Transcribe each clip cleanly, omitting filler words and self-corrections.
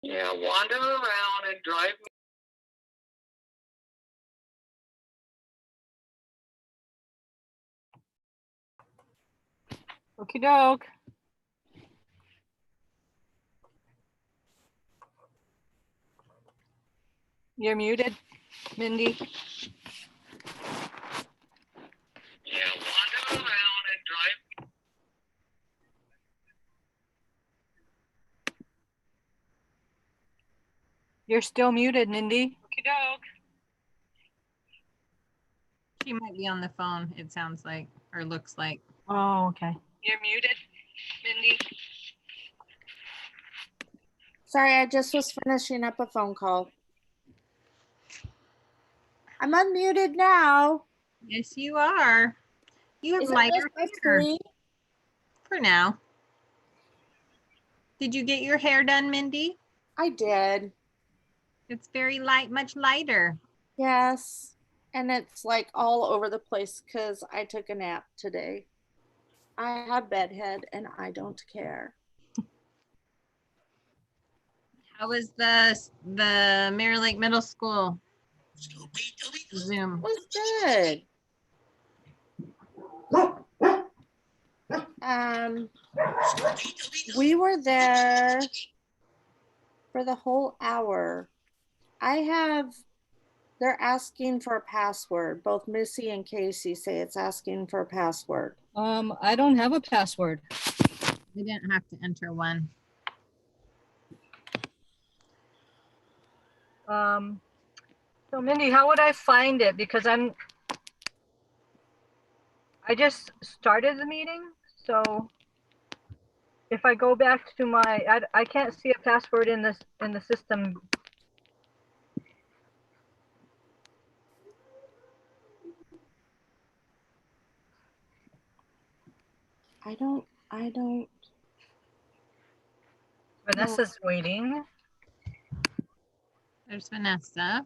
Yeah, wander around and drive me. Okie doke. You're muted, Mindy. Yeah, wander around and drive. You're still muted, Mindy. Okie doke. She might be on the phone, it sounds like, or looks like. Oh, okay. You're muted, Mindy. Sorry, I just was finishing up a phone call. I'm unmuted now. Yes, you are. You have Is it lighter just us hair three? for now. Did you get your hair done, Mindy? I did. It's very light, much lighter. Yes. And it's like all over the place because I took a nap today. I have bedhead and I don't care. How was the Mirror Lake Middle School Zoom? It was good. We were there for the whole hour. They're asking for a password. Both Missy and Casey say it's asking for a password. I don't have a password. We didn't have to enter one. So Mindy, how would I find it? Because I just started the meeting, so if I go back to I can't see a password in the system. I don't. Vanessa's waiting. There's Vanessa.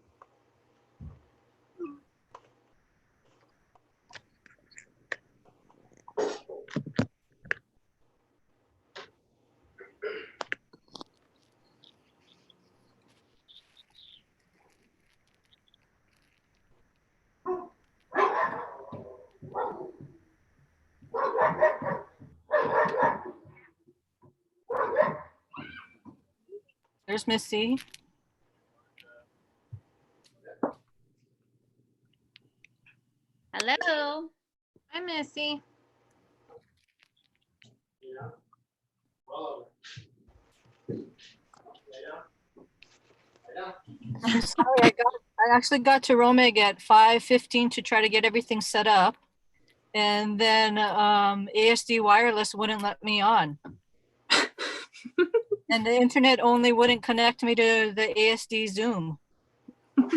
There's Missy. Hello. Hi, Missy. I'm sorry, I actually got to Romig at 5:15 to try to get everything set up. And then ASD Wireless wouldn't let me on. And the internet only wouldn't connect me to the ASD Zoom. Huh.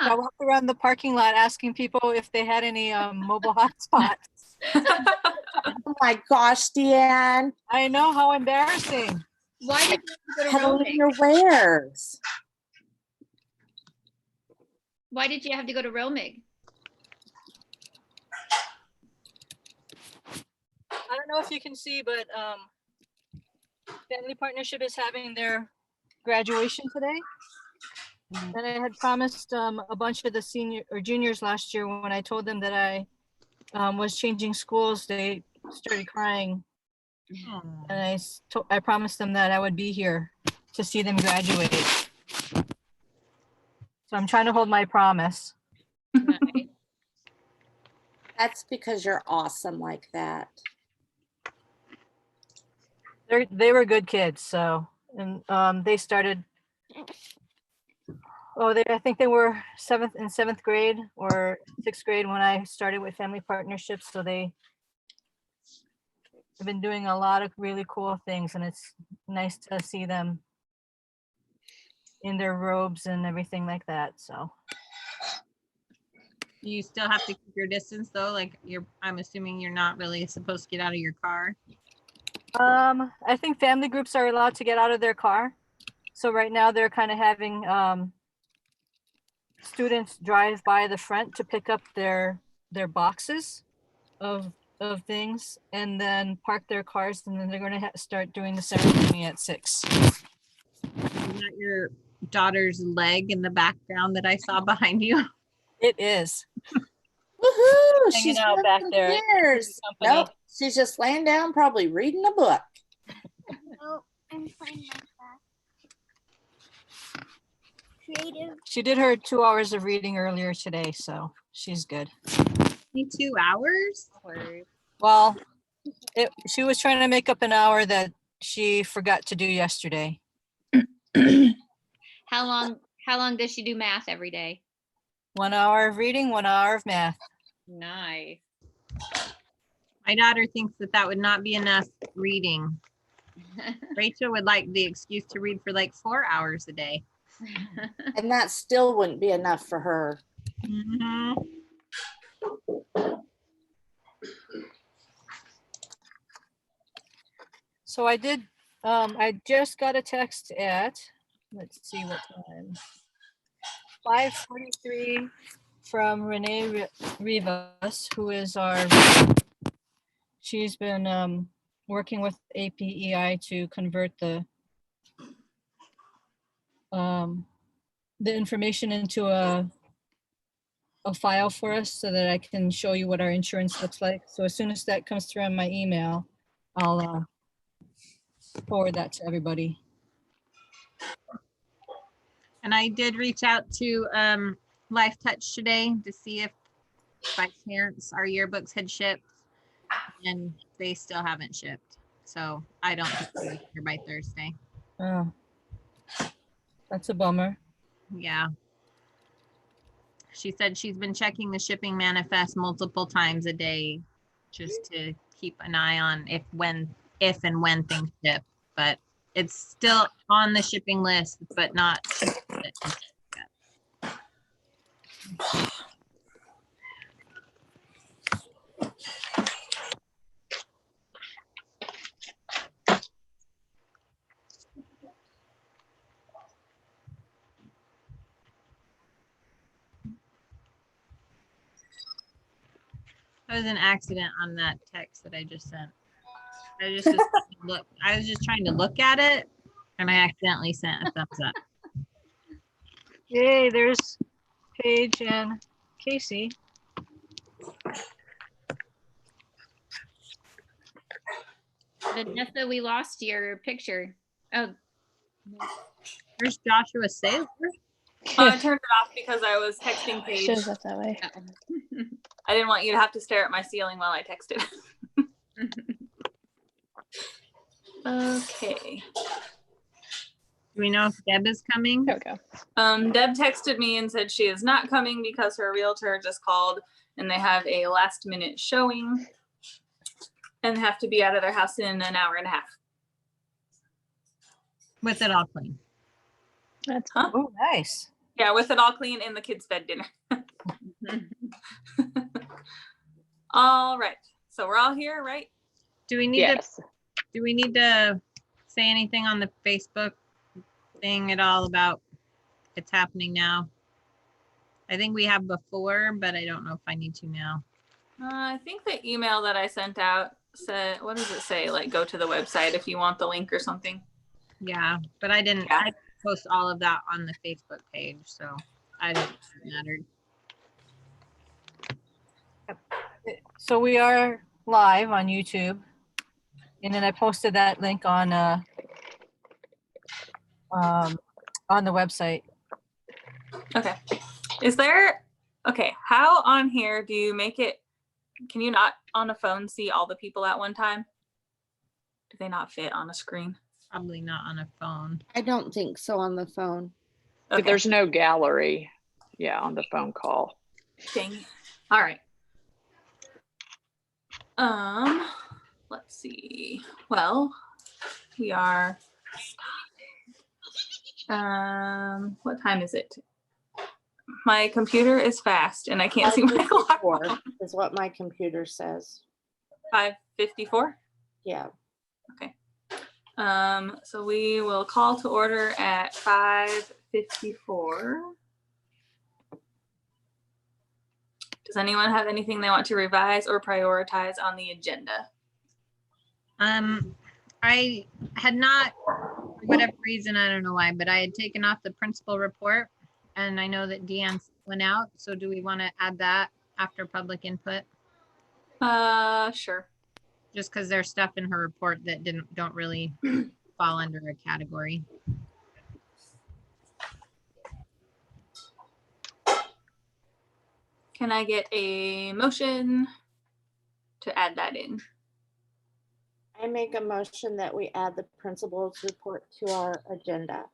I walked around the parking lot asking people if they had any mobile hotspots. Oh my gosh, Deanne. I know, how embarrassing. Why did you have to go to Peddling roaming? your wares. Why did you have to go to roaming? I don't know if you can see, but Family Partnership is having their graduation today. And I had promised a bunch of the senior or juniors last year when I told them that I was changing schools, they started crying. And I promised them that I would be here to see them graduate. So I'm trying to hold my promise. Nice. That's because you're awesome like that. They were good kids, so, and they started, I think they were seventh grade or 6th grade when I started with Family Partnerships. So they have been doing a lot of really cool things, and it's nice to see them in their robes and everything like that. So You still have to keep your distance though. Like I'm assuming you're not really supposed to get out of your car. I think family groups are allowed to get out of their car. So right now they're kind of having students drive by the front to pick up their boxes of things and then park their cars, and then they're going to start doing the ceremony at 6. that your daughter's leg in the background that I saw behind you? It is. Woohoo! Hanging She's out doing back some there. chairs. Company. Nope, she's just laying down, probably reading a book. Oh, I'm playing Minecraft. Creative. She did her 2 hours of reading earlier today, so she's good. 2 hours? Well, she was trying to make up an hour that she forgot to do yesterday. How long does she do math every day? 1 hour of reading, 1 hour of math. Nice. My daughter thinks that would not be enough reading. Rachel would like the excuse to read for like 4 hours a day. And that still wouldn't be enough for her. Mhm. So I did, I just got a text at, let's see what time. 5:43 from Renee Rivas, who is she's been working with APEI to convert the information into a file for us so that I can show you what our insurance looks like. So as soon as that comes through on my email, I'll forward that to everybody. And I did reach out to Life Touch today to see if by chance our yearbooks had shipped, and they still haven't shipped. So I don't think they'll be here by Thursday. Oh, that's a bummer. Yeah. She said she's been checking the shipping manifest multiple times a day just to keep an eye on if and when things ship. But it's still on the shipping list, but not shipped yet. That was an accident on that text that I just sent. I was just trying to look at it, and I accidentally sent a thumbs up. Yay, there's Paige and Casey. Vanessa, we lost your picture. Oh, There's Joshua Saylor. I turned it off because I was texting Paige. Shows up that way. oh. I didn't want you to have to stare at my ceiling while I texted. Okay. Do we know if Deb is coming? There we go. Deb texted me and said she is not coming because her realtor just called and they have a last minute showing and have to be out of their house in an hour and a half. With it all clean. That's Huh? Oh, nice. Yeah, with it all clean and the kids' fed dinner. All right. So we're all here, right? Do we need to say anything on the Facebook thing at all about it's happening now? I think we have before, but I don't know if I need to now. I think the email that I sent out said, what does it say? Like, go to the website if you want the link or something. Yeah, but I didn't Yeah. I post all of that on the Facebook page, so I didn't think it mattered. So we are live on YouTube. And then I posted that link on the website. Okay. Is there, okay, how on here do you make it, can you not on a phone see all the people at one time? Do they not fit on a screen? Probably not on a phone. I don't think so on the phone. Okay. There's no gallery, on the phone call. Dang. All right. Let's see. Well, we are. What time is it? My computer is fast, and I can't see my clock. 5:54 is what my computer says. 5:54. Yeah. Okay. So we will call to order at 5:54. Does anyone have anything they want to revise or prioritize on the agenda? I had not For whatever reason, I don't know why, but I had taken off the principal report, and I know that Deanne went out. So do we want to add that after public input? Sure. Just because there's stuff in her report that don't really fall under a category. Can I get a motion to add that in? I make a motion that we add the principal's report to our agenda.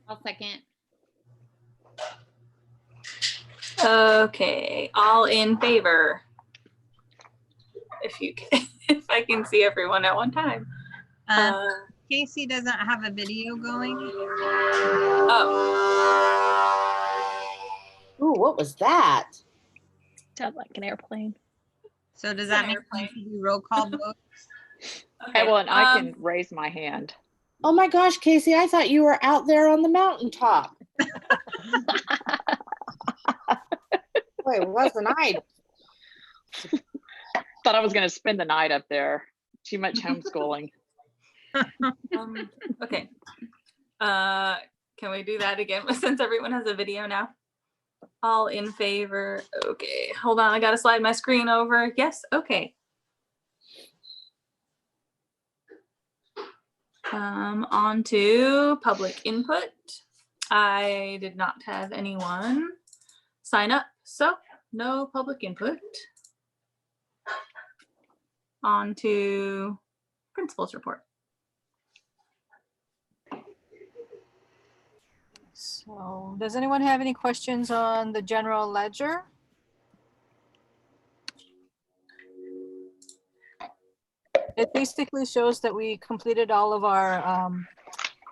I'll second. Okay, all in favor? If you can, if I can see everyone at one time. Casey doesn't have a video going. Oh, Ooh, what was that? Sounds like an airplane. So does that mean we need to do roll call vote? okay. Well, and I can raise my hand. Oh my gosh, Casey, I thought you were out there on the mountaintop. Wait, wasn't I? Thought I was going to spend the night up there. Too much homeschooling. Okay. Can we do that again since everyone has a video now? All in favor? Okay, hold on. I gotta slide my screen over. Yes, okay. On to public input. I did not have anyone sign up, so no public input. On to principal's report. So does anyone have any questions on the general ledger? It basically shows that we completed all of our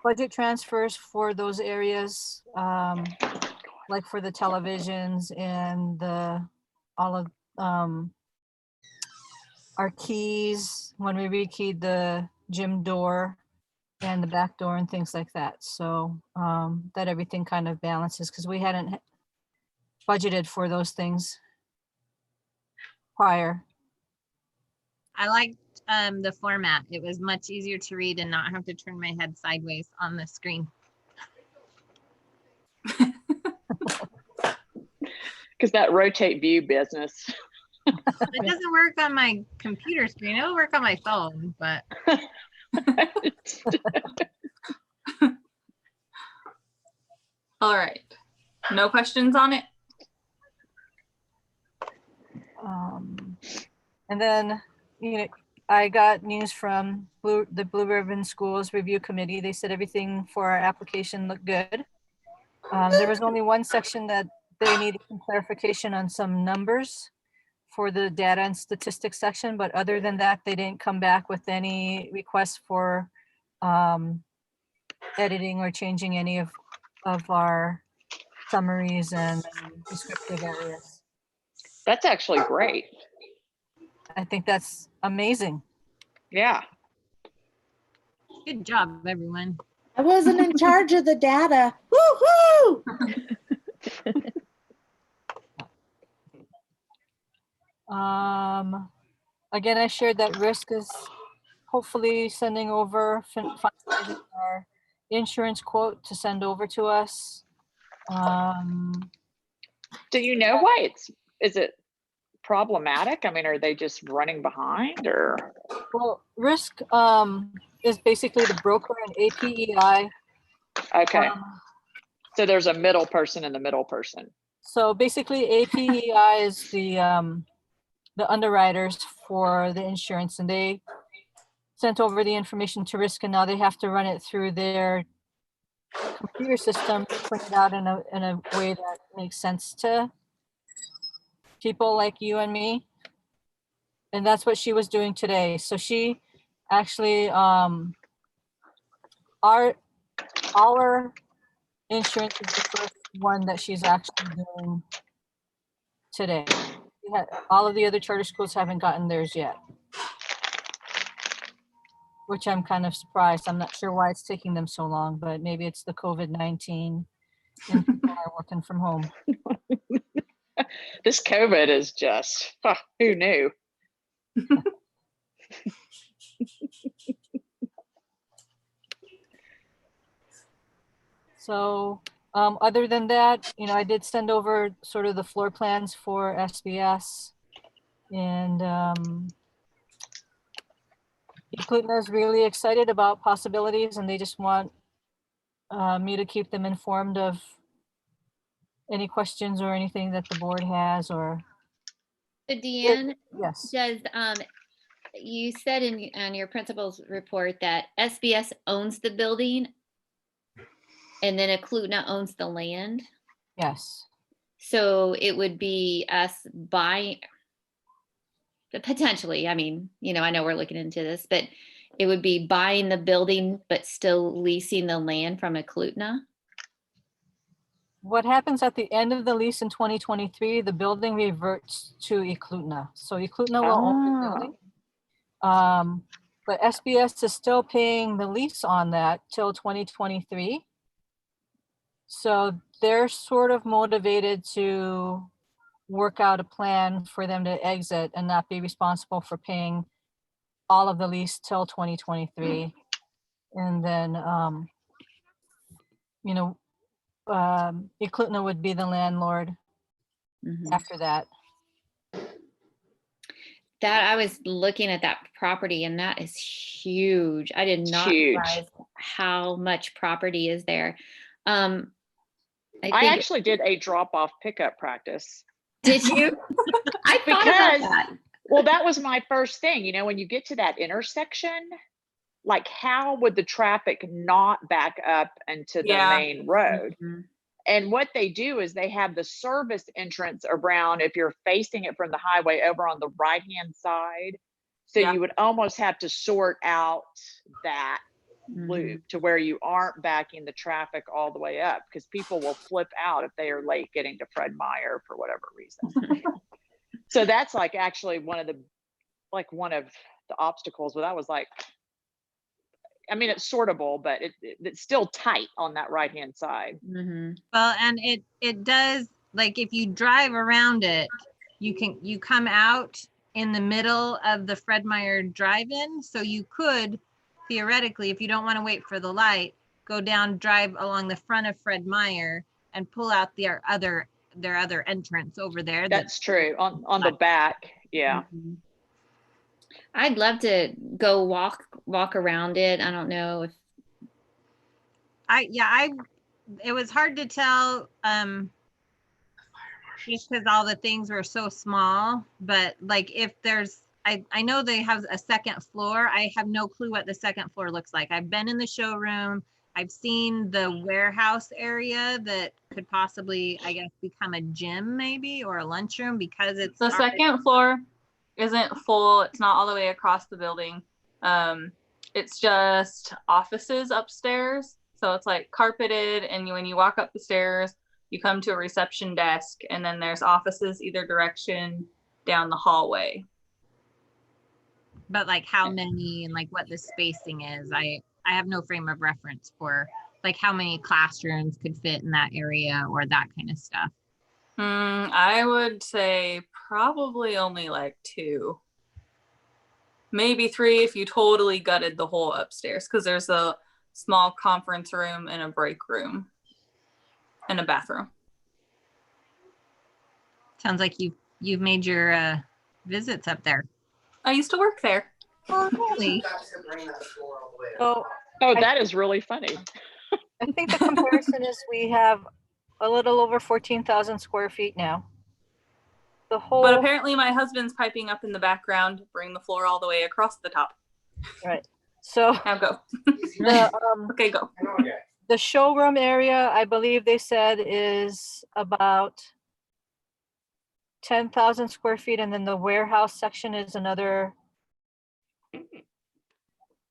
budget transfers for those areas, like for the televisions and all of our keys, when we rekeyed the gym door and the back door and things like that. So that everything kind of balances, because we hadn't budgeted for those things prior. I liked the format. It was much easier to read and not have to turn my head sideways on the screen. Because that rotate view business. It doesn't work on my computer screen. It'll work on my phone, but All right, no questions on it? And then, you know, I got news from the Blue Ribbon Schools Review Committee. They said everything for our application looked good. There was only one section that they needed some clarification on some numbers for the data and statistics section, but other than that, they didn't come back with any requests for editing or changing any of our summaries and descriptive areas. That's actually great. I think that's amazing. Yeah. good job, everyone. I wasn't in charge of the data. Woo-hoo! Again, I shared that Risk is hopefully sending over finalizing our insurance quote to send over to us. Do you know why is it problematic? I mean, are they just running behind or? Well, Risk is basically the broker in APEI. Okay. So there's a middle person and the middle person. So basically APEI is the underwriters for the insurance, and they sent over the information to Risk, and now they have to run it through their computer system to print it out in a way that makes sense to people like you and me. And that's what she was doing today. So she actually, our insurance is the first one that she's actually doing today. All of the other charter schools haven't gotten theirs yet, which I'm kind of surprised. I'm not sure why it's taking them so long, but maybe it's the COVID-19 and people are working from home. This COVID is just, who knew? So, other than that, I did send over sort of the floor plans for SBS, and Eklutna is really excited about possibilities, and they just want me to keep them informed of any questions or anything that the board has, or So Deanne, yes. does, you said on your principal's report that SBS owns the building and then Eklutna owns the land? Yes. So it would be us buying, potentially, I mean, I know we're looking into this, but it would be buying the building, but still leasing the land from Eklutna? What happens at the end of the lease in 2023, the building reverts to Eklutna. So Eklutna will own the building. But SBS is still paying the lease on that till 2023. So they're sort of motivated to work out a plan for them to exit and not be responsible for paying all of the lease till 2023. And then, Eklutna would be the landlord after that. That I was looking at that property and that is huge. I did not Huge. realize how much property is there. I I think, actually did a drop-off pickup practice. did you? I thought about Because, that. well, that was my first thing. When you get to that intersection, like how would the traffic not back up into the Yeah. main road? Mhm. And what they do is they have the service entrance around, if you're facing it from the highway, over on the right-hand side. So Yeah. you would almost have to sort out that Mhm. loop to where you aren't backing the traffic all the way up, because people will flip out if they are late getting to Fred Meyer for whatever reason. So that's like actually one of the obstacles. But I was like, I mean, it's sortable, but it's still tight on that right-hand side. Mhm. Well, and it does, like, if you drive around it, you come out in the middle of the Fred Meyer drive-in. So you could theoretically, if you don't want to wait for the light, go down, drive along the front of Fred Meyer and pull out their other entrance over there. That's true. On the back. Yeah. Mhm. I'd love to go walk around it. I don't know if It was hard to tell, just because all the things were so small, but like if there's, I know they have a second floor. I have no clue what the second floor looks like. I've been in the showroom. I've seen the warehouse area that could possibly, I guess, become a gym maybe, or a lunchroom, because it's The second floor isn't full. It's not all the way across the building. It's just offices upstairs. So it's like carpeted, and when you walk up the stairs, you come to a reception desk, and then there's offices either direction down the hallway. But like how many and like what the spacing is, I have no frame of reference for like how many classrooms could fit in that area or that kind of stuff. I would say probably only like 2, maybe 3 if you totally gutted the whole upstairs, because there's a small conference room and a break room and a bathroom. Sounds like you've made your visits up there. I used to work there. Oh, really? So Oh, that is really funny. I think the comparison is we have a little over 14,000 square feet now. The whole. But apparently my husband's piping up in the background to bring the floor all the way across the top. Right. So Now go. Okay, go. the showroom area, I believe they said, is about 10,000 square feet, and then the warehouse section is another,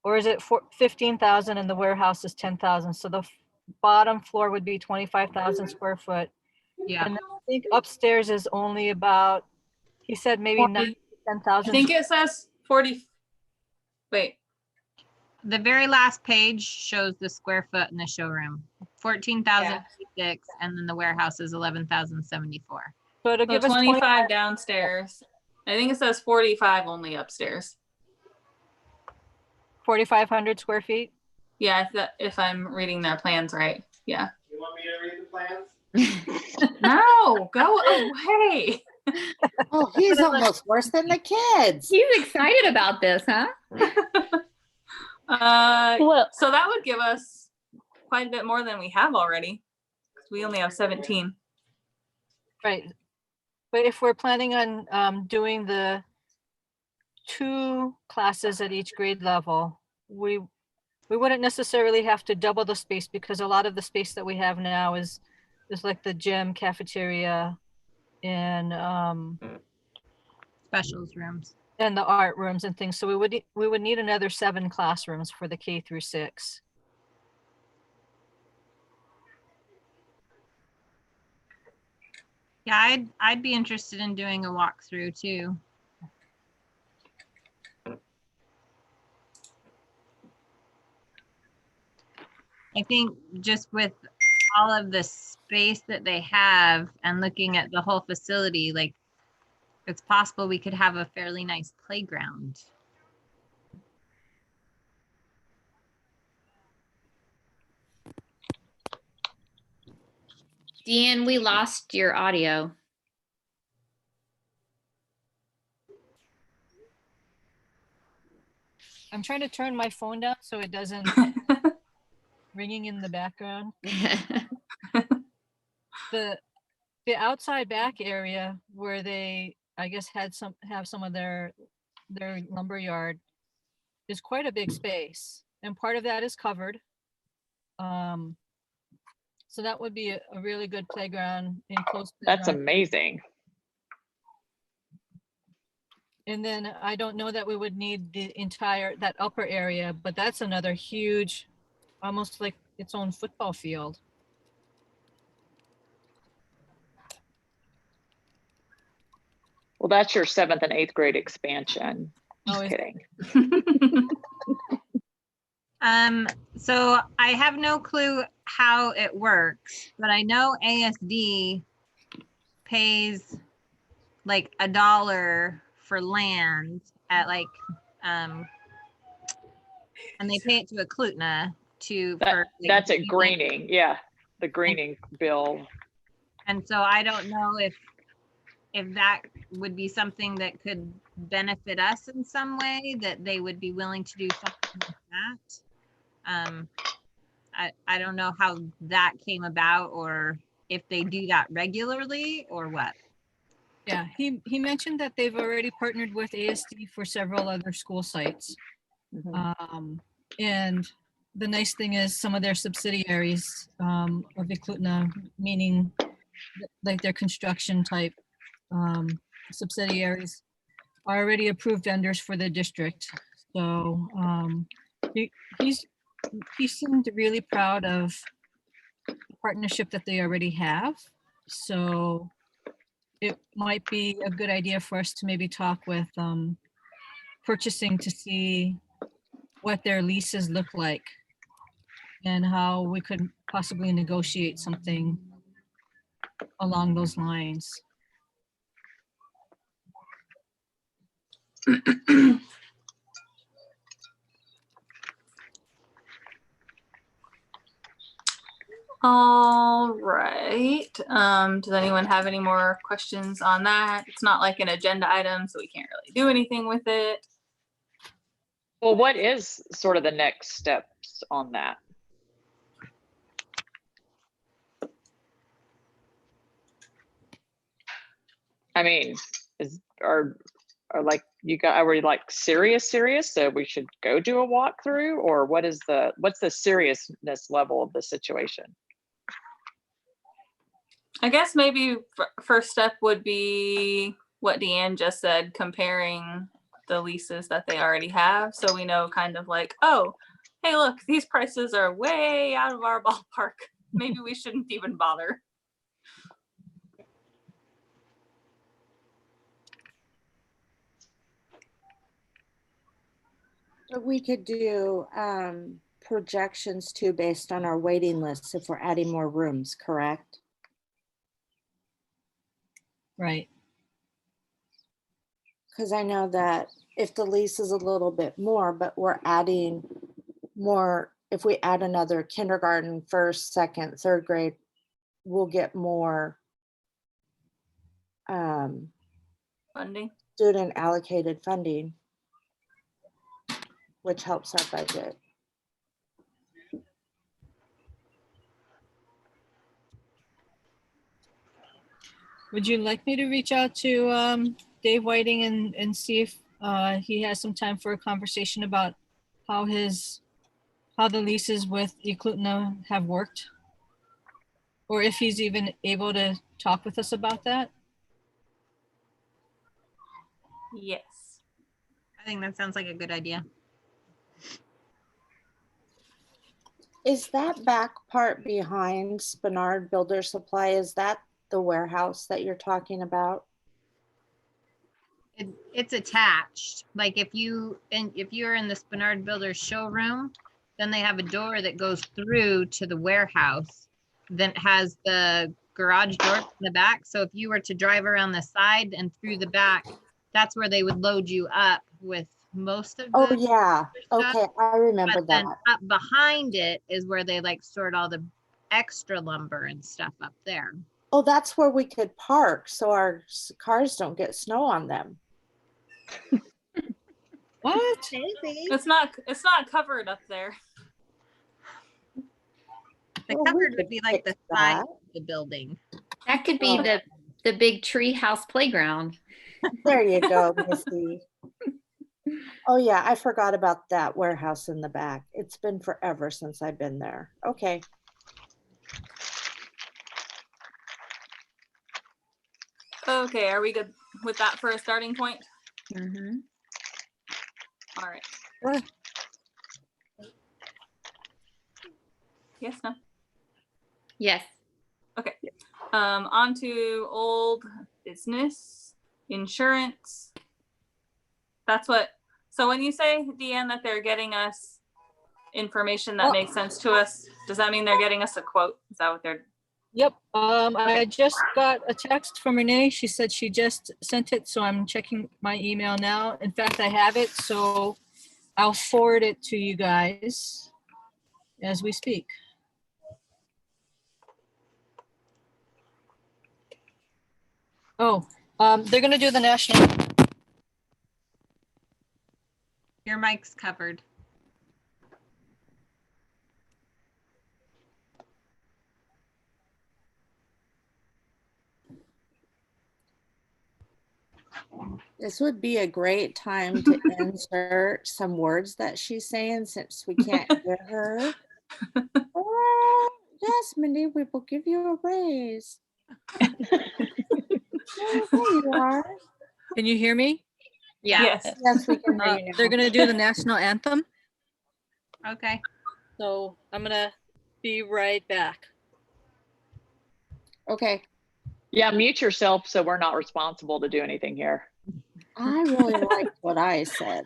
or is it 15,000 and the warehouse is 10,000? So the bottom floor would be 25,000 square foot. Yeah. And I think upstairs is only about, he said maybe 40. 10,000. I think it says 40. Wait. The very last page shows the square foot in the showroom, 14,056, and then the warehouse is 11,074. So it'll So give us 25 downstairs. I think it says 45 only upstairs. 4,500 square feet. Yeah, if I'm reading their plans right. Yeah. You want me to read the plans? No, go away. Oh, he's almost worse than the kids. He's excited about this, huh? Well, So that would give us quite a bit more than we have already. We only have 17. Right. But if we're planning on doing the 2 classes at each grade level, we wouldn't necessarily have to double the space, because a lot of the space that we have now is like the gym, cafeteria, and Specials rooms. and the art rooms and things. So we would need another 7 classrooms for the K through 6. Yeah, I'd be interested in doing a walkthrough too. I think just with all of the space that they have and looking at the whole facility, like it's possible we could have a fairly nice playground. Deanne, we lost your audio. I'm trying to turn my phone down so it doesn't ringing in the background. The outside back area where they, I guess, have some of their lumber yard is quite a big space, and part of that is covered. So that would be a really good playground, enclosed That's playground. amazing. And then I don't know that we would need that upper area, but that's another huge, almost like its own football field. Well, that's your 7th and 8th grade expansion. Just kidding. So I have no clue how it works, but I know ASD pays like $1 for land at like, and they pay it to a Klutna That's a greening. Yeah, the greening bill. And so I don't know if that would be something that could benefit us in some way, that they would be willing to do something like that. I don't know how that came about, or if they do that regularly or what. Yeah, he mentioned that they've already partnered with ASD for several other school sites. And the nice thing is some of their subsidiaries of Eklutna, meaning like their construction type subsidiaries, are already approved vendors for the district. So he seemed really proud of the partnership that they already have. So it might be a good idea for us to maybe talk with purchasing to see what their leases look like and how we could possibly negotiate something along those lines. All right. Does anyone have any more questions on that? It's not like an agenda item, so we can't really do anything with it. Well, what is sort of the next steps on that? I mean, are we like serious? So we should go do a walkthrough, or what's the seriousness level of the situation? I guess maybe first step would be what Deanne just said, comparing the leases that they already have. So we know kind of like, oh, hey, look, these prices are way out of our ballpark. Maybe we shouldn't even bother. We could do projections too, based on our waiting lists if we're adding more rooms, correct? Right. Because I know that if the lease is a little bit more, but we're adding more if we add another kindergarten, first, second, third grade, we'll get more Funding. student allocated funding, which helps our budget. Would you like me to reach out to Dave Whiting and see if he has some time for a conversation about how the leases with Eklutna have worked? Or if he's even able to talk with us about that? Yes. I think that sounds like a good idea. Is that back part behind Spenard Builder Supply, is that the warehouse that you're talking about? It's attached. Like if you're in the Spenard Builders showroom, then they have a door that goes through to the warehouse. Then it has the garage door in the back. So if you were to drive around the side and through the back, that's where they would load you up with most of the Oh yeah, stuff. okay, I remember But then that. up behind it is where they like sort all the extra lumber and stuff up there. Oh, that's where we could park so our cars don't get snow on them. What? Maybe. It's not covered up there. The Well, we covered could would be like the fix side that. of the building. That could be Oh. the big tree house playground. There you go, Missy. Oh yeah, I forgot about that warehouse in the back. It's been forever since I've been there. Okay. Okay, are we good with that for a starting point? Mhm. All right. Sure. Yes, no? Yes. Okay. On to old business, insurance. That's what, so when you say, Deanne, that they're getting us information that Oh. makes sense to us, does that mean they're getting us a quote? Is that what they're, Yep, I just got a text from Renee. She said she just sent it, so I'm checking my email now. In fact, I have it, so I'll forward it to you guys as we speak. Oh, they're gonna do the national. Your mic's covered. This would be a great time to insert some words that she's saying since we can't hear her. Oh, yes, Mindy, we will give you a raise. Oh, there you are. Can you hear me? Yeah. yes. Yes, we can hear you They're now. gonna do the national anthem, Okay. so I'm gonna be right back. Okay. Yeah, mute yourself so we're not responsible to do anything here. I really liked what I said.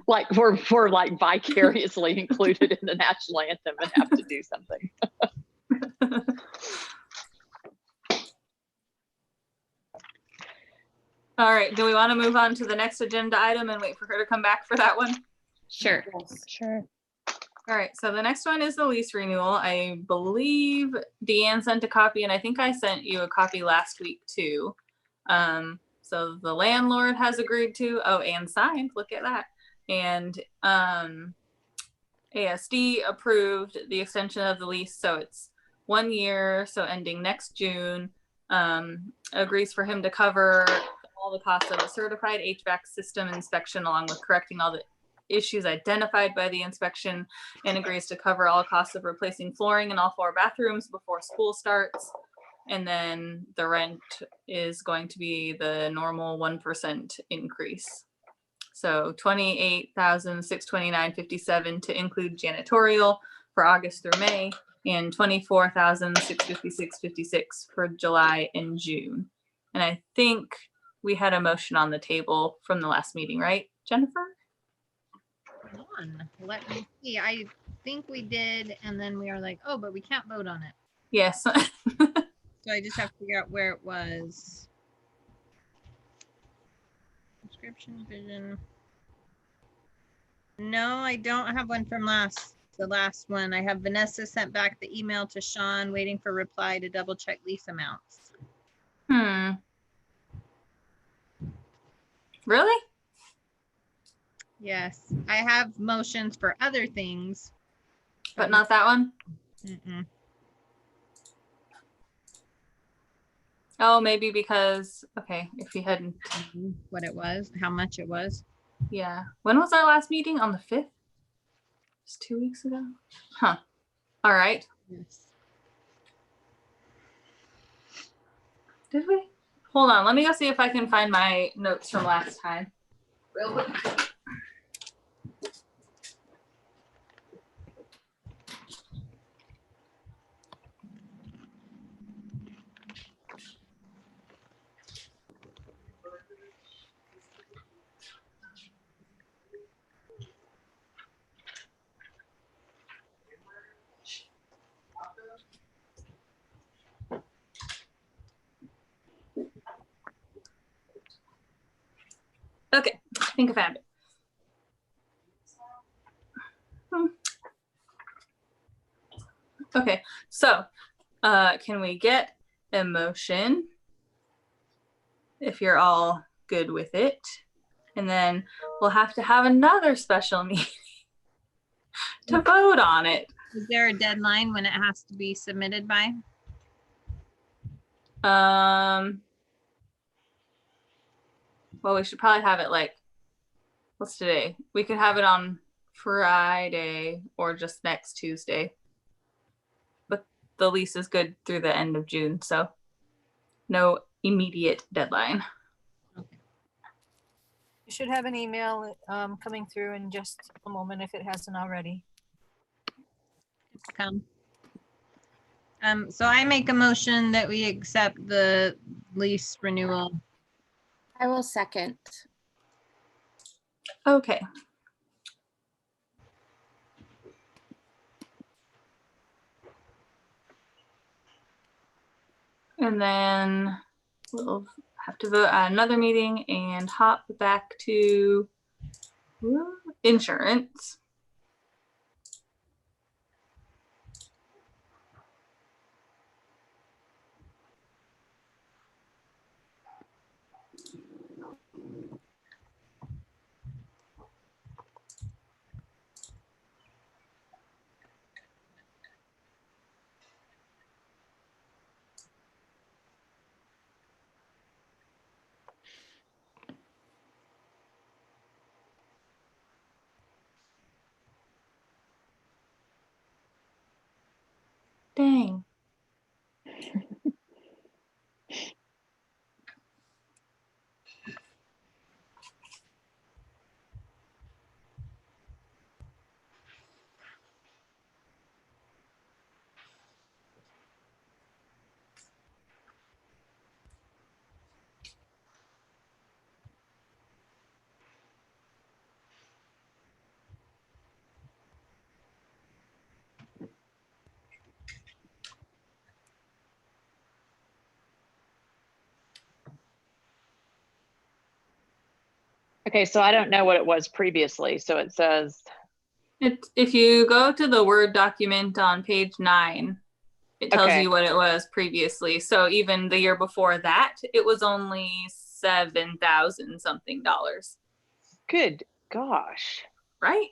Like we're like vicariously included in the national anthem and have to do something. All right, do we want to move on to the next agenda item and wait for her to come back for that one? Sure. Yes. Sure. All right, so the next one is the lease renewal. I believe Deanne sent a copy, and I think I sent you a copy last week too. So the landlord has agreed to, and signed, look at that. And ASD approved the extension of the lease, so it's 1 year, so ending next June. Agrees for him to cover all the costs of a certified HVAC system inspection, along with correcting all the issues identified by the inspection, and agrees to cover all costs of replacing flooring in all 4 bathrooms before school starts. And then the rent is going to be the normal 1% increase. So $28,629.57 to include janitorial for August through May, and $24,656.56 for July and June. And I think we had a motion on the table from the last meeting, right, Jennifer? Let me see. I think we did, and then we are like, oh, but we can't vote on it. Yes. So I just have to figure out where it was. Subscription vision. No, I don't have one from the last one. I have Vanessa sent back the email to Sean, waiting for reply to double check lease amounts. Really? Yes, I have motions for other things. But not that one? Mm-mm. Oh, maybe because, okay, if you hadn't, What it was, how much it was. yeah. When was our last meeting? On the 5th? Just 2 weeks ago? Huh. All right. Yes. Did we? Hold on. Let me go see if I can find my notes from last time. Real quick. Okay, I think I found it. Okay, so can we get a motion if you're all good with it? And then we'll have to have another special meeting to vote on it. Is there a deadline when it has to be submitted by? Well, we should probably have it like, what's today? We could have it on Friday or just next Tuesday. But the lease is good through the end of June, so no immediate deadline. You should have an email coming through in just a moment if it hasn't already. It's come. So I make a motion that we accept the lease renewal. I will second. Okay. And then we'll have to vote at another meeting and hop back to insurance. Dang. Okay, so I don't know what it was previously. So it says, If you go to the Word document on page 9, it tells Okay. you what it was previously. So even the year before that, it was only $7,000 something, good gosh, right?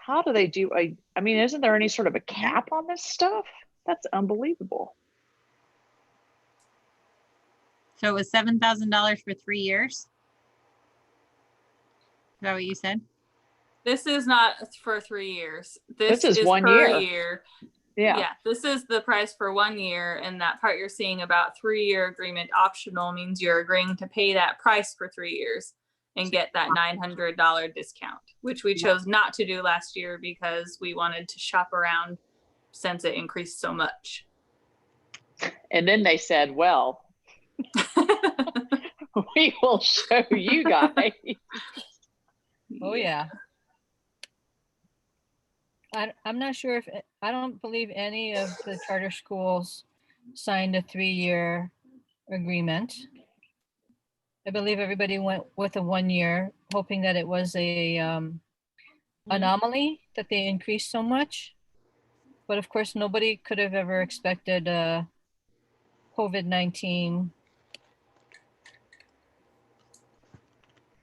how do they do I mean, isn't there any sort of a cap on this stuff? That's unbelievable. So it was $7,000 for 3 years? Is that what you said? This is not for 3 years. This is 1 per year. year. Yeah. This is the price for 1 year, and that part you're seeing about 3-year agreement optional means you're agreeing to pay that price for 3 years and get that $900 discount, which we chose not to do last year because we wanted to shop around since it increased so much. And then they said, well, we will show you guys. Oh, yeah. I'm not sure if, I don't believe any of the charter schools signed a 3-year agreement. I believe everybody went with a 1 year, hoping that it was a anomaly that they increased so much. But of course, nobody could have ever expected COVID-19.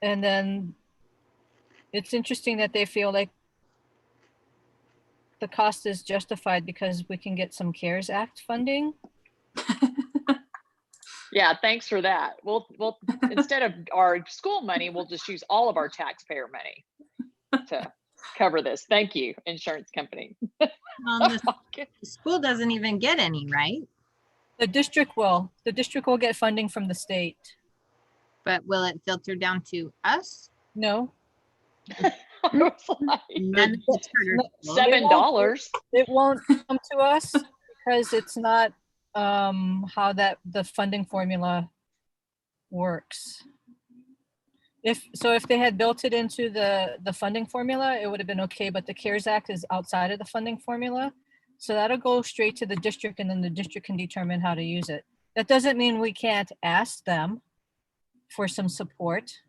And then it's interesting that they feel like the cost is justified because we can get some CARES Act funding. Yeah, thanks for that. We'll instead of our school money, we'll just use all of our taxpayer money to cover this. Thank you, insurance company. The school doesn't even get any, right? The district will get funding from the state. But will it filter down to us? No, I was like, None of the charter schools. $7. it won't come to us because it's not how the funding formula works. If they had built it into the funding formula, it would have been okay, but the CARES Act is outside of the funding formula. So that'll go straight to the district and then the district can determine how to use it. That doesn't mean we can't ask them for some support.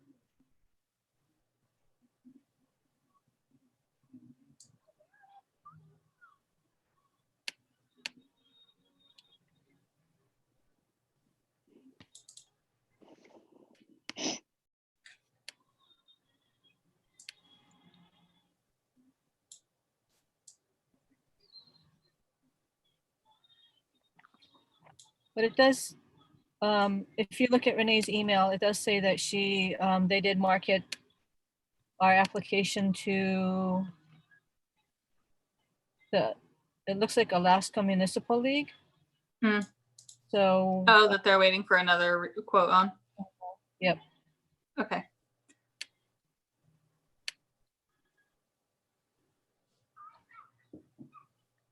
But it does, if you look at Renee's email, it does say that they did market our application to it looks like Alaska Municipal League. Hmm. So. Oh, that they're waiting for another quote on? Yep. Okay.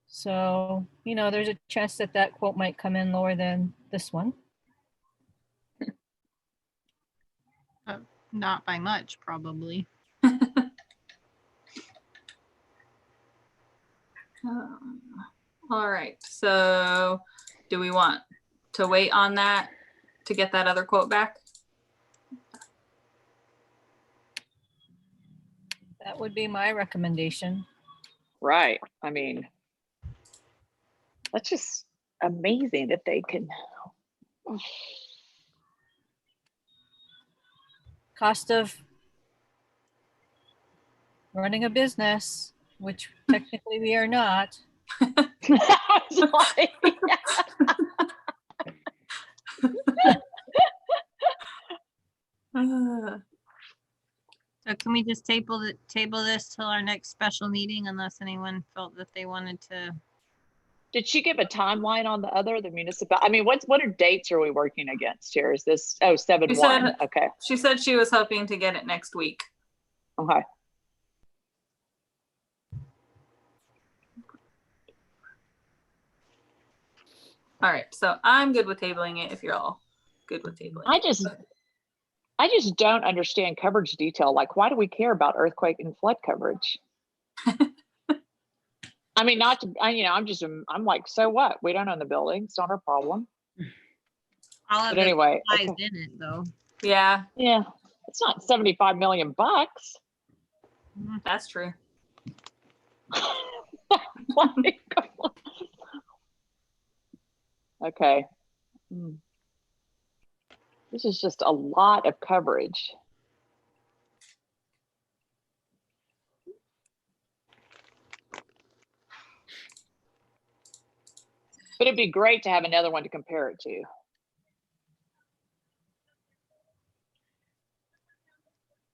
So, there's a chance that quote might come in lower than this one. Not by much, probably. All right. So do we want to wait on that to get that other quote back? That would be my recommendation. Right. I mean, that's just amazing that they can. Cost of running a business, which technically we are not. I was like, So can we just table this till our next special meeting unless anyone felt that they wanted to? Did she give a timeline on the municipal? I mean, what dates are we working against here? Is this 7/1? Okay. She said she was hoping to get it next week. Okay. All right. So I'm good with tabling it if you're all good with tabling. I just don't understand coverage detail. Like, why do we care about earthquake and flood coverage? I mean, I'm like, so what? We don't own the building. It's not our problem. All of But anyway, it lies okay. in it, though. Yeah, it's not $75 million. that's true. Okay. This is just a lot of coverage. But it'd be great to have another one to compare it to.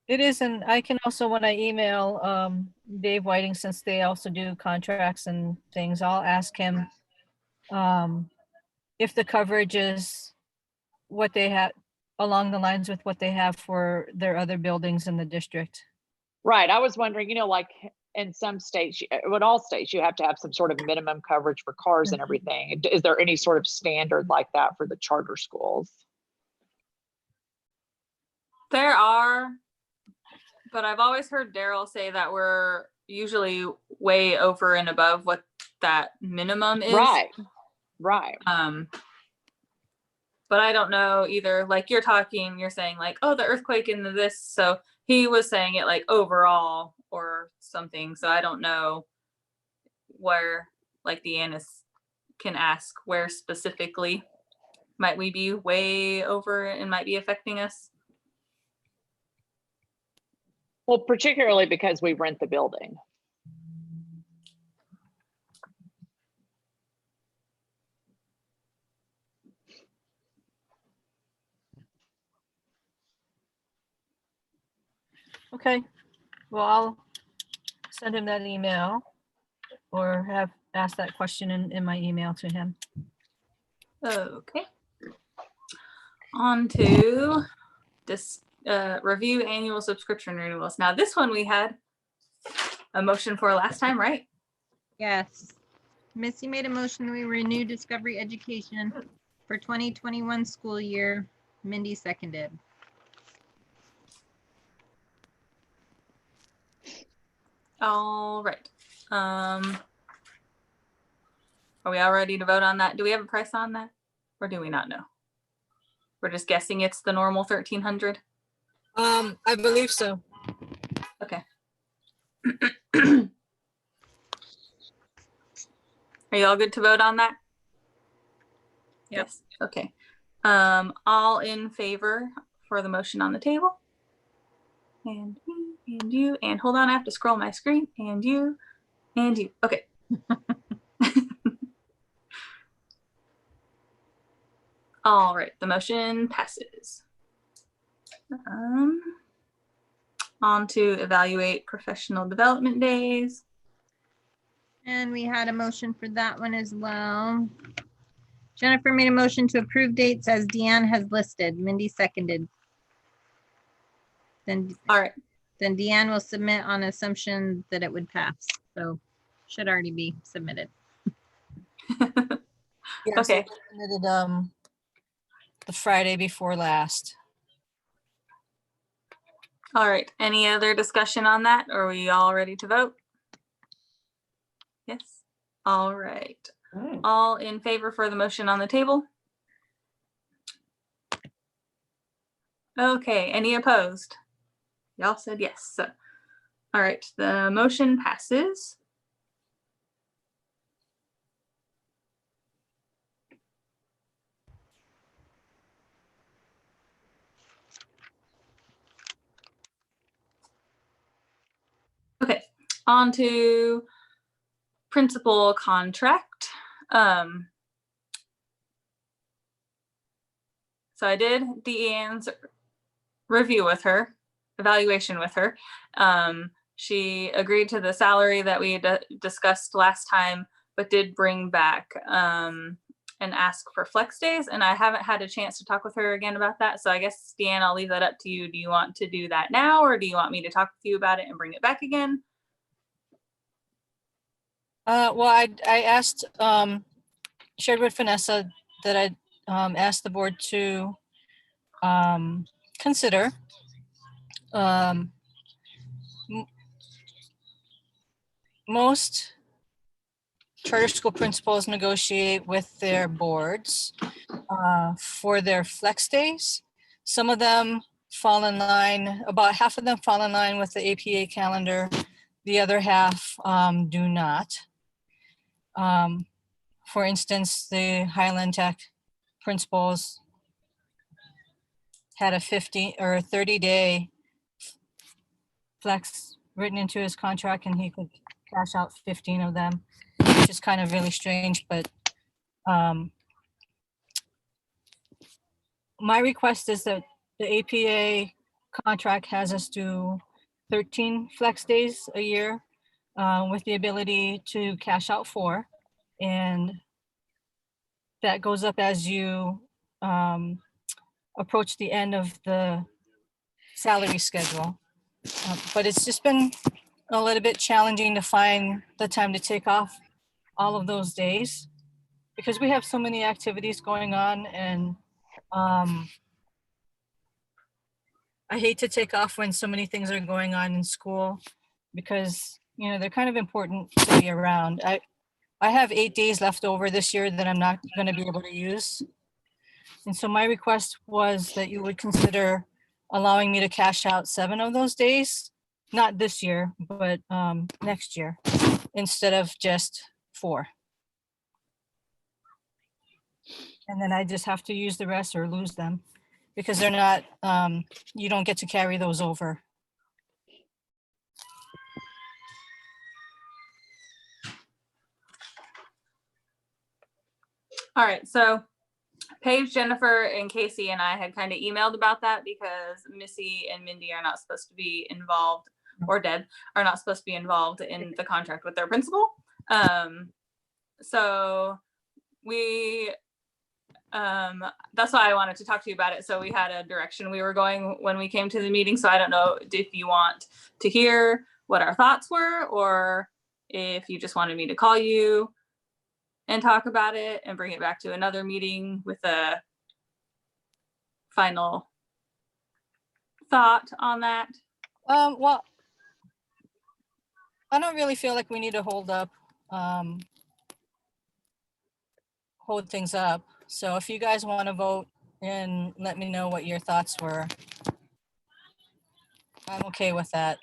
It is, and I can also, when I email Dave Whiting, since they also do contracts and things, I'll ask him if the coverage is what they have along the lines with what they have for their other buildings in the district. Right. I was wondering, like in some states, in all states, you have to have some sort of minimum coverage for cars and everything. Is there any sort of standard like that for the charter schools? There are, but I've always heard Daryl say that we're usually way over and above what that minimum is. Right. but I don't know either. Like you're saying like, oh, the earthquake into this. So he was saying it like overall or something. So I don't know where, like Deanna can ask where specifically might we be way over and might be affecting us. Well, particularly because we rent the building. Okay, well, I'll send him that email or have asked that question in my email to him. Okay. On to this review annual subscription renewals. Now this one we had a motion for last time, right? Yes. Missy made a motion that we renew Discovery Education for 2021 school year. Mindy seconded. All right. Are we all ready to vote on that? Do we have a price on that? Or do we not know? We're just guessing it's the normal 1,300. I believe so. Okay. Are you all good to vote on that? Yep. Yes. Okay. All in favor for the motion on the table? And me, and you, and hold on, I have to scroll my screen. And you, and you. Okay. All right, the motion passes. On to evaluate professional development days. And we had a motion for that one as well. Jennifer made a motion to approve dates as Deanne has listed. Mindy seconded. Then All right. Then Deanne will submit on assumption that it would pass. So should already be submitted. Yes, Okay. it was submitted, the Friday before last. All right. Any other discussion on that? Or are we all ready to vote? Yes. All right. All in favor for the motion on the table? Okay. Any opposed? Y'all said yes. So, all right. The motion passes. Okay, on to principal contract. So I did Deanne's review with her, evaluation with her. She agreed to the salary that we had discussed last time, but did bring back and ask for flex days. And I haven't had a chance to talk with her again about that. So I guess, Deanne, I'll leave that up to you. Do you want to do that now, or do you want me to talk with you about it and bring it back again? Well, I asked, shared with Vanessa that I asked the board to consider most charter school principals negotiate with their boards for their flex days. Some of them fall in line, about half of them fall in line with the APA calendar. The other half do not. For instance, the Highland Tech principals had a 50 or 30-day flex written into his contract, and he could cash out 15 of them, which is kind of really strange. But my request is that the APA contract has us do 13 flex days a year with the ability to cash out 4. And that goes up as you approach the end of the salary schedule. But it's just been a little bit challenging to find the time to take off all of those days because we have so many activities going on, and I hate to take off when so many things are going on in school because, you know, they're kind of important to be around. I have 8 days left over this year that I'm not going to be able to use. And so my request was that you would consider allowing me to cash out 7 of those days, not this year, but next year, instead of just 4. And then I just have to use the rest or lose them because they're not, you don't get to carry those over. All right, so Paige, Jennifer, and Casey and I had kind of emailed about that because Missy and Mindy are not supposed to be involved, or Deb are not supposed to be involved in the contract with their principal. So we, that's why I wanted to talk to you about it. So we had a direction we were going when we came to the meeting. So I don't know if you want to hear what our thoughts were, or if you just wanted me to call you and talk about it and bring it back to another meeting with a final thought on that. Well, I don't really feel like we need to hold things up. So if you guys want to vote and let me know what your thoughts were, I'm okay with that.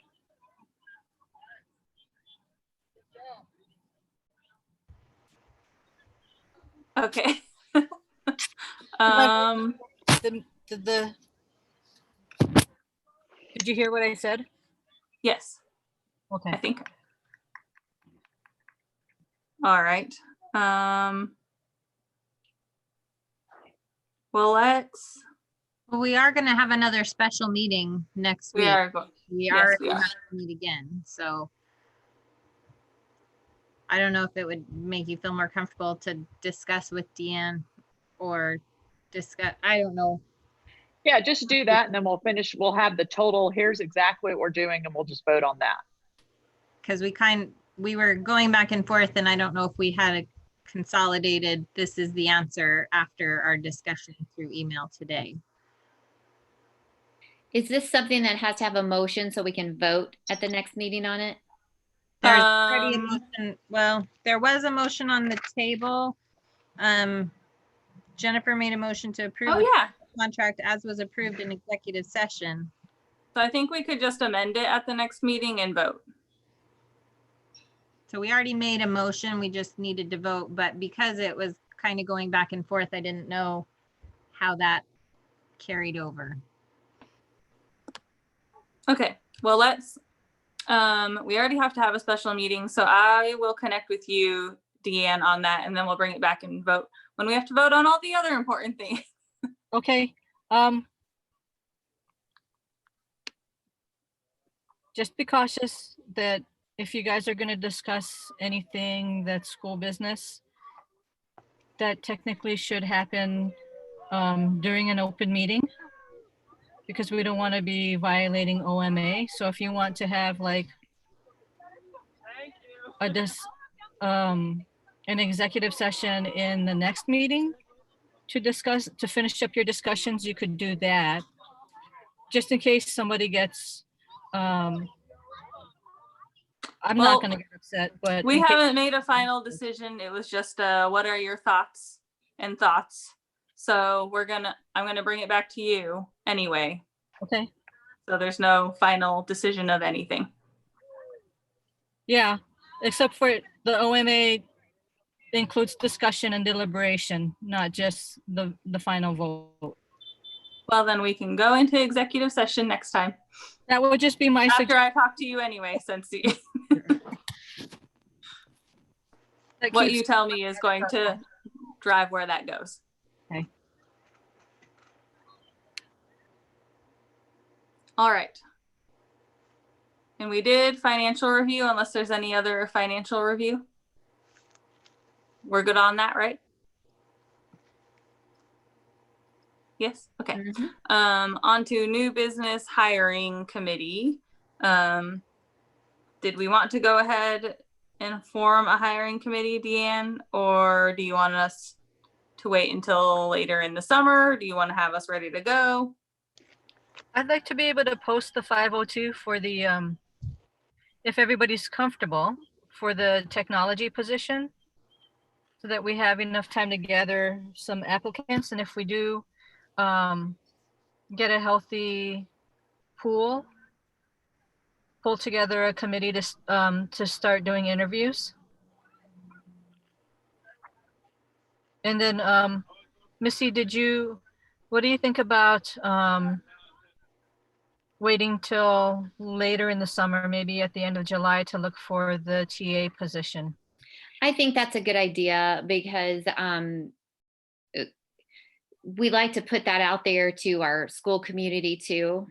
Okay. Did you hear what I said? Yes, Okay. I think. All right. Well, Well, we are going to have another special meeting next we week. are going. We Yes, are we going are. to have to meet again. So I don't know if it would make you feel more comfortable to discuss with Deanne or discuss, I don't know. Yeah, just do that and then we'll finish. We'll have the total. Here's exactly what we're doing and we'll just vote on that. Because we were going back and forth and I don't know if we had a consolidated, this is the answer after our discussion through email today. Is this something that has to have a motion so we can vote at the next meeting on it? There's already a motion. Well, there was a motion on the table. Jennifer made a motion to approve Oh, the yeah. contract as was approved in executive session. So I think we could just amend it at the next meeting and vote. So we already made a motion. We just needed to vote, but because it was kind of going back and forth, I didn't know how that carried over. Okay, well, we already have to have a special meeting, so I will connect with you, Deanne, on that, and then we'll bring it back and vote when we have to vote on all the other important things. Okay. Just be cautious that if you guys are going to discuss anything that's school business, that technically should happen during an open meeting, because we don't want to be violating OMA. So if you want to have like an executive session in the next meeting to finish up your discussions, you could do that. Just in case somebody gets, I'm not going to get upset, but We haven't made a final decision. It was just what are your thoughts and thoughts? So I'm gonna bring it back to you anyway. Okay. So there's no final decision of anything. Yeah, except for the OMA includes discussion and deliberation, not just the final vote. Well, then we can go into executive session next time. That would just be my After I talk to you anyway, since what you tell me is going to drive where that goes. Okay. All right. And we did financial review, unless there's any other financial review. We're good on that, right? Yes, okay. Mm-hmm. On to new business hiring committee. Did we want to go ahead and form a hiring committee, Deanne, or do you want us to wait until later in the summer? Do you want to have us ready to go? I'd like to be able to post the 502 for the, if everybody's comfortable, for the technology position, so that we have enough time to gather some applicants. And if we do get a healthy pool, pull together a committee to start doing interviews. And then, Missy, what do you think about waiting till later in the summer, maybe at the end of July, to look for the TA position? I think that's a good idea because we like to put that out there to our school community too,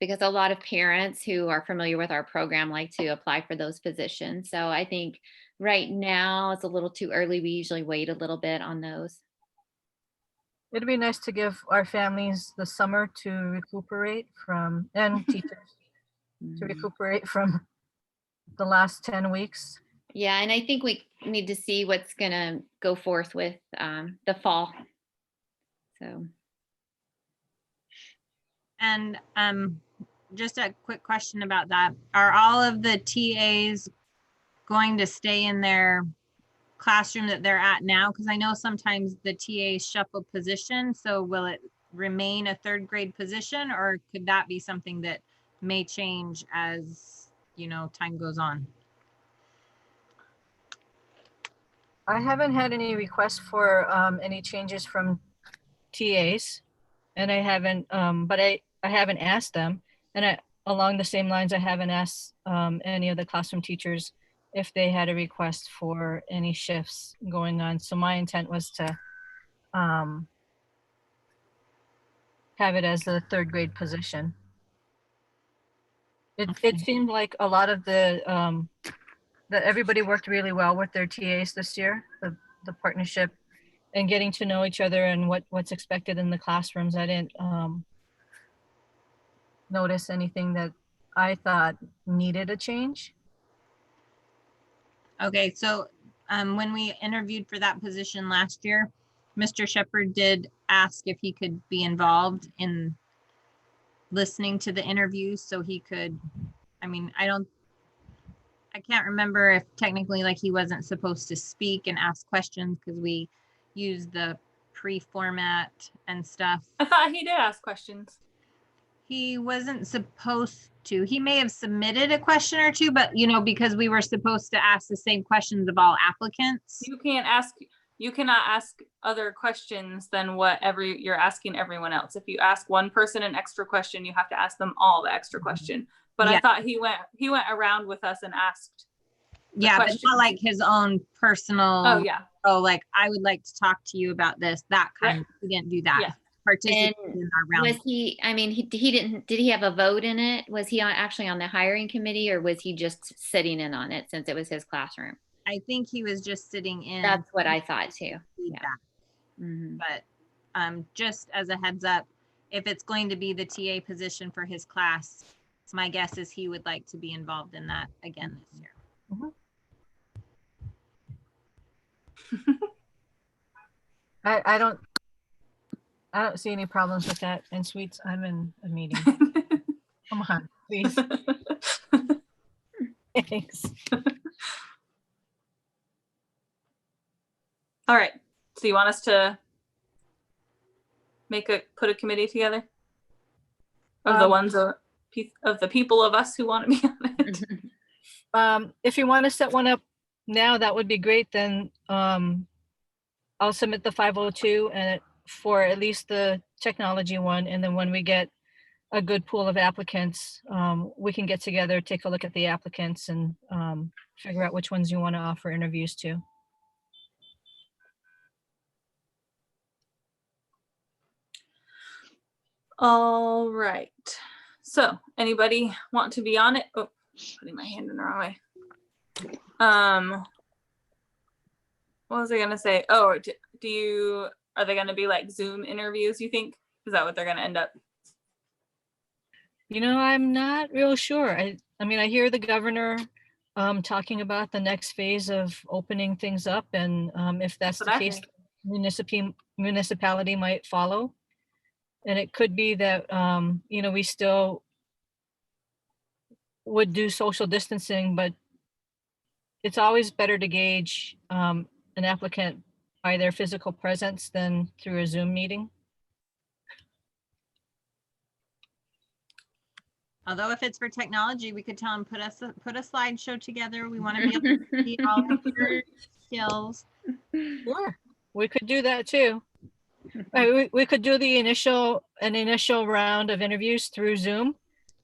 because a lot of parents who are familiar with our program like to apply for those positions. So I think right now it's a little too early. We usually wait a little bit on those. It'd be nice to give our families the summer to recuperate from, and teachers to recuperate from the last 10 weeks. Yeah, and I think we need to see what's gonna go forth with the fall. So. And just a quick question about that. Are all of the TAs going to stay in their classroom that they're at now? Because I know sometimes the TAs shuffle position. So will it remain a third grade position, or could that be something that may change as, you know, time goes on? I haven't had any requests for any changes from TAs, and I haven't, but I haven't asked them. And along the same lines, I haven't asked any of the classroom teachers if they had a request for any shifts going on. So my intent was to have it as a third grade position. It seemed like a lot of that everybody worked really well with their TAs this year, the partnership and getting to know each other and what's expected in the classrooms. I didn't notice anything that I thought needed a change. Okay, so when we interviewed for that position last year, Mr. Shepherd did ask if he could be involved in listening to the interviews so he could, I mean, I can't remember if technically like he wasn't supposed to speak and ask questions because we used the pre-format and stuff. I thought he did ask questions. He wasn't supposed to. He may have submitted a question or two, but you know, because we were supposed to ask the same questions of all applicants. You cannot ask other questions than what you're asking everyone else. If you ask one person an extra question, you have to ask them all the extra question. But yeah. I thought he went around with us and asked. Yeah, but not like his own personal. Oh yeah. Oh, like I would like to talk to you about this. That kind of. He didn't do that. Yeah. Participate in our round. Was he? I mean, he didn't. Did he have a vote in it? Was he actually on the hiring committee, or was he just sitting in on it since it was his classroom? I think he was just sitting in. That's what I thought too. Yeah. Mm-hmm. But just as a heads up, if it's going to be the TA position for his class, my guess is he would like to be involved in that again this year. Mm-hmm. I don't see any problems with that. And Sweets, I'm in a meeting. Come on, please. Thanks. All right. So you want us to put a committee together of the ones of the people of us who want to be on it? If you want to set one up now, that would be great. Then I'll submit the 502 and for at least the technology one. And then when we get a good pool of applicants, we can get together, take a look at the applicants and figure out which ones you want to offer interviews to. All right. So anybody want to be on it? Oh, putting my hand in the wrong way. What was I gonna say? Oh, are they gonna be like Zoom interviews, you think? Is that what they're gonna end up? You know, I'm not real sure. I mean, I hear the governor talking about the next phase of opening things up, and if that's the case, municipality might follow. And it could be that, you know, we still would do social distancing, but it's always better to gauge an applicant by their physical presence than through a Zoom meeting. Although if it's for technology, we could tell them put a slideshow together. We want to be able to see all of your skills. Sure, we could do that too. We could do an initial round of interviews through Zoom.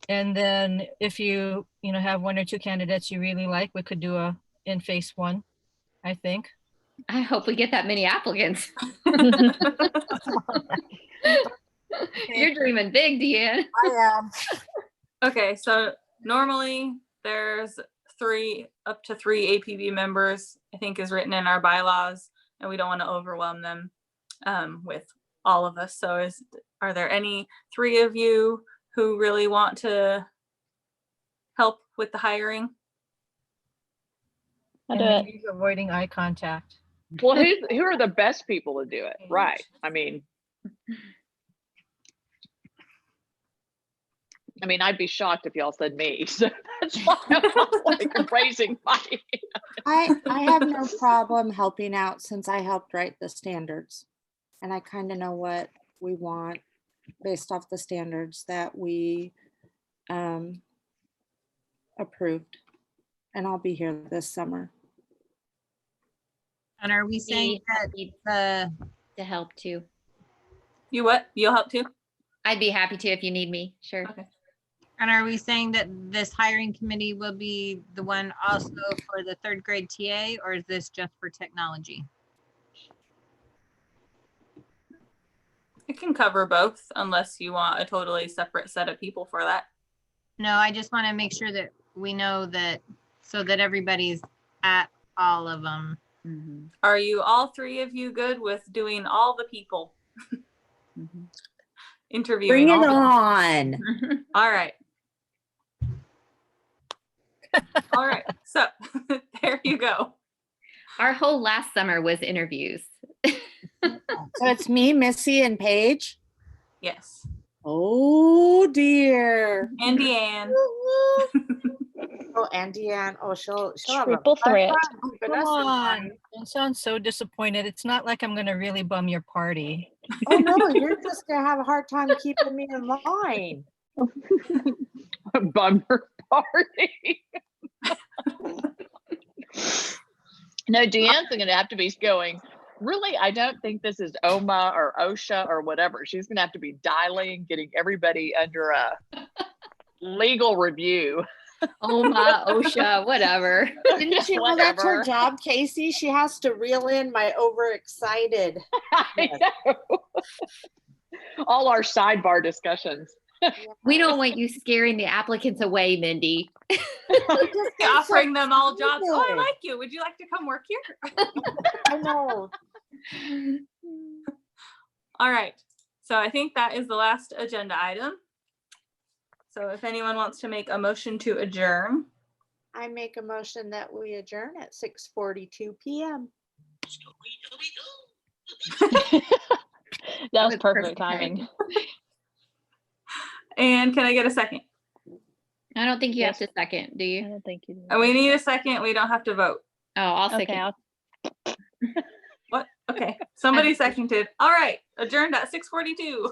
And then if you have one or two candidates you really like, we could do a in-face one, I think. I hope we get that many applicants. You're dreaming big, Deanne. I am. Okay, so normally there's up to three APB members, I think is written in our bylaws, and we don't want to overwhelm them with all of us. So are there any three of you who really want to help with the hiring? I'll And do it. Mindy's avoiding eye contact. Well, who are the best people to do it? Right. I mean, I'd be shocked if y'all said me. So that's why I'm like raising my hand. I have no problem helping out since I helped write the standards. And I kind of know what we want based off the standards that we approved. And I'll be here this summer. And are we saying that To help too. You what? You'll help too? I'd be happy to if you need me. Sure. Okay. and are we saying that this hiring committee will be the one also for the third grade TA, or is this just for technology? It can cover both unless you want a totally separate set of people for that. No, I just want to make sure that we know that, so that everybody's at all of them. Mm-hmm. Are you all three of you good with doing all the people? Mm-hmm. Interviewing Bring all it the on. All right. All right. So there you go. Our whole last summer was interviews. So it's me, Missy, and Paige. Yes. Oh dear. And Deanne. Oh, and Deanne. Oh, she'll have a Triple fun threat. time keeping Come us in on. line. You sound so disappointed. It's not like I'm going to really bum your party. Oh no, you're just gonna have a hard time keeping me in line. Bummer party. No, Deanne's going to have to be going, really, I don't think this is OMA or OSHA or whatever. She's going to have to be dialing, getting everybody under a legal review. OMA, OSHA, whatever. Didn't you know that's her Whatever. job, Casey? She has to reel in my overexcited. I know. All our sidebar discussions. We don't want you scaring the applicants away, Mindy. Offering them all jobs. Oh, I good. like you. Would you like to come work here? I know. All right. So I think that is the last agenda item. So if anyone wants to make a motion to adjourn. I make a motion that we adjourn at 6:42 p.m. That was With perfect perfect timing. And can I get a second? I don't think you Yes. have to second, do I you? don't think you do. And we need a second. We don't have to vote. Oh, I'll Okay, second. What? Okay. Somebody seconded. All right. Adjourned at 6:42.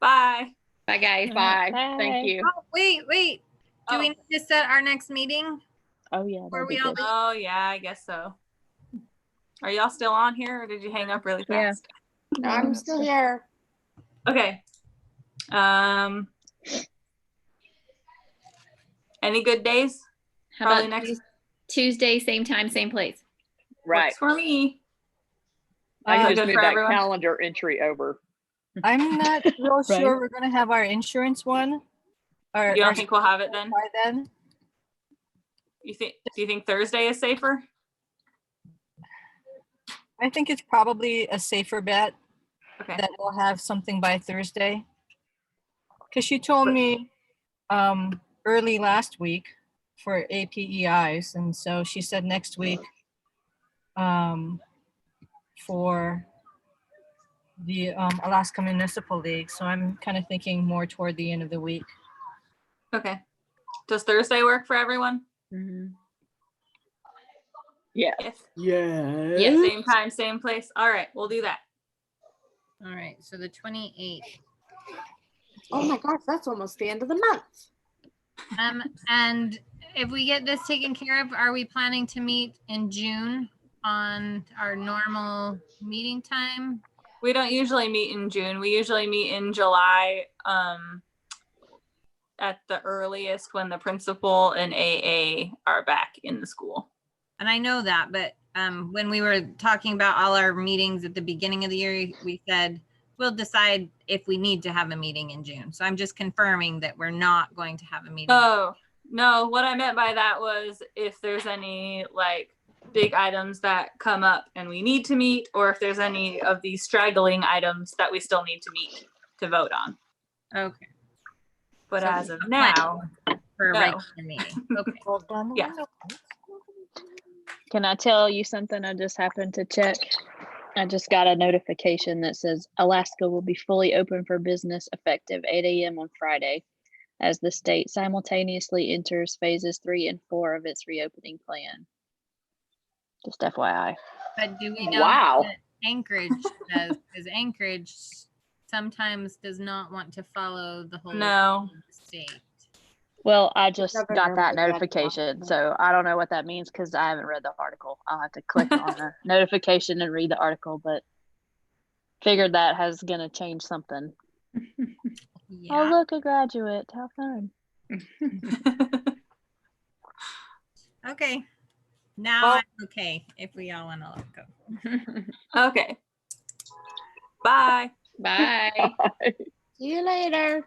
Bye. Bye, guys. Bye. Bye. Thank you. Oh, wait. Do we need to set our next meeting? Oh yeah, Or that'd be we all good. Oh, yeah, I guess so. Are y'all still on here or did you hang up really Yeah. fast? I'm still here. Okay. Any good days? How Probably about next- Tuesday, same time, same place? Right. Works for me. I Is can it just good move for that everyone? calendar entry over. I'm not real Right. sure we're going to have our insurance one. Or, You or don't think we'll have it then? by then. Do you think Thursday is safer? I think it's probably a safer bet Okay. that we'll have something by Thursday. Because she told me early last week for APEIs, and so she said next week for the Alaska Municipal League. So I'm kind of thinking more toward the end of the week. Okay. Does Thursday work for everyone? Mhm. Yeah. Yes. Yeah. Yes. Same time, same place. All right, we'll do that. All right, so the 28th. Oh my gosh, that's almost the end of the month. And if we get this taken care of, are we planning to meet in June on our normal meeting time? We don't usually meet in June. We usually meet in July, at the earliest when the principal and AA are back in the school. And I know that, but when we were talking about all our meetings at the beginning of the year, we said we'll decide if we need to have a meeting in June. So I'm just confirming that we're not going to have a meeting. Oh, no, what I meant by that was if there's any like big items that come up and we need to meet, or if there's any of these straggling items that we still need to meet to vote on. Okay. But So as of we're planning now, for a no. regular meeting. Okay. Yeah. Can I tell you something I just happened to check? I just got a notification that says Alaska will be fully open for business effective 8 a.m. on Friday as the state simultaneously enters phases 3 and 4 of its reopening plan. Just FYI. But do we know Wow. that Anchorage does? Because Anchorage sometimes does not want to follow the whole No. state. Well, I just Governor got that put that notification, out. so I don't know what that means because I haven't read the article. I'll have to click on the notification and read the article, but figured that has gonna change something. Oh, Yeah. look, a graduate. How fun. Okay. Now Well- I'm okay if we all want to go. Okay. Bye. Bye. See you later.